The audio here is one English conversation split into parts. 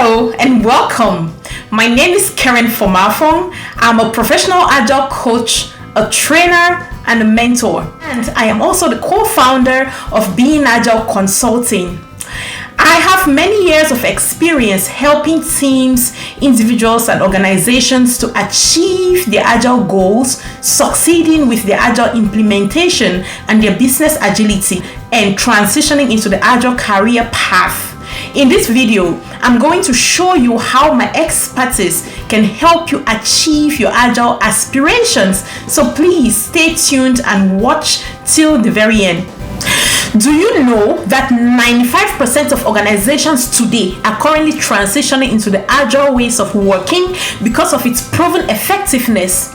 Hello and welcome. My name is Fomafung. I'm a professional Agile coach, a trainer, and a mentor. And I am also the co-founder of Being Agile Consulting. I have many years of experience helping teams, individuals, and organizations to achieve their Agile goals, succeeding with their Agile implementation and their business agility, and transitioning into the Agile career path. In this video, I'm going to show you how my expertise can help you achieve your Agile aspirations. So please stay tuned and watch till the very end. Do you know that 95% of organizations today are currently transitioning into the Agile ways of working because of its proven effectiveness?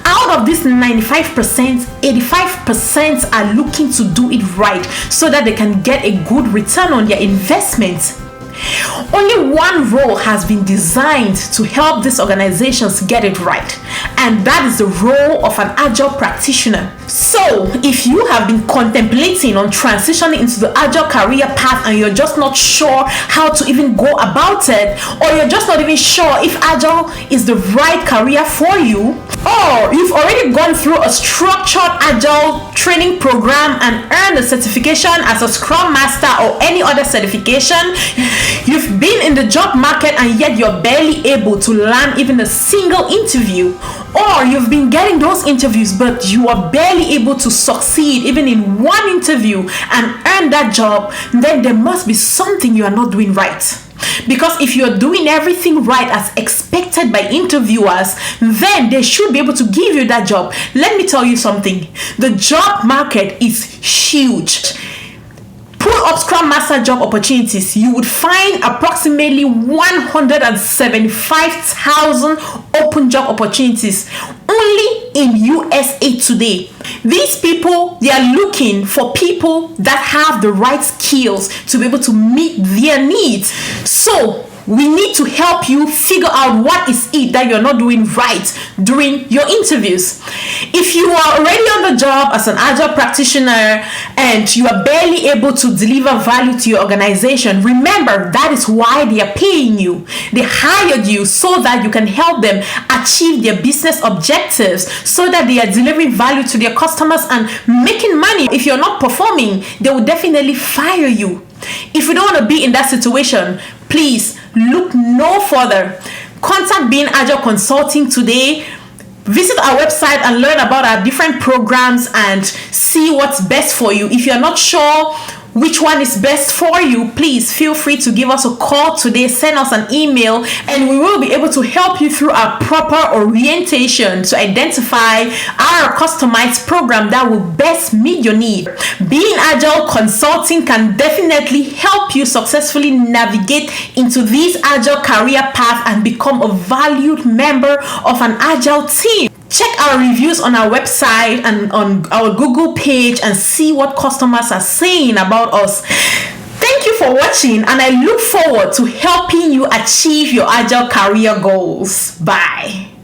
Out of this 95%, 85% are looking to do it right so that they can get a good return on their investment. Only one role has been designed to help these organizations get it right, and that is the role of an Agile practitioner. So, if you have been contemplating on transitioning into the Agile career path and you're just not sure how to even go about it, or you're just not even sure if Agile is the right career for you, or you've already gone through a structured Agile training program and earned a certification as a Scrum Master or any other certification, you've been in the job market and yet you're barely able to land even a single interview, or you've been getting those interviews but you are barely able to succeed even in one interview and earn that job, then there must be something you are not doing right. Because if you're doing everything right as expected by interviewers, then they should be able to give you that job. Let me tell you something. The job market is huge. Pull up Scrum Master job opportunities, you would find approximately 175,000 open job opportunities only in USA today. These people, they are looking for people that have the right skills to be able to meet their needs. So we need to help you figure out what is it that you're not doing right during your interviews. If you are already on the job as an Agile practitioner and you are barely able to deliver value to your organization, remember that is why they are paying you. They hired you so that you can help them achieve their business objectives, so that they are delivering value to their customers and making money. If you're not performing, they will definitely fire you. If you don't want to be in that situation, please look no further. Contact Being Agile Consulting today. Visit our website and learn about our different programs and see what's best for you. If you're not sure which one is best for you, please feel free to give us a call today, send us an email, and we will be able to help you through our proper orientation to identify our customized program that will best meet your need. Being Agile Consulting can definitely help you successfully navigate into this Agile career path and become a valued member of an Agile team. Check our reviews on our website and on our Google page and see what customers are saying about us. Thank you for watching, and I look forward to helping you achieve your Agile career goals. Bye.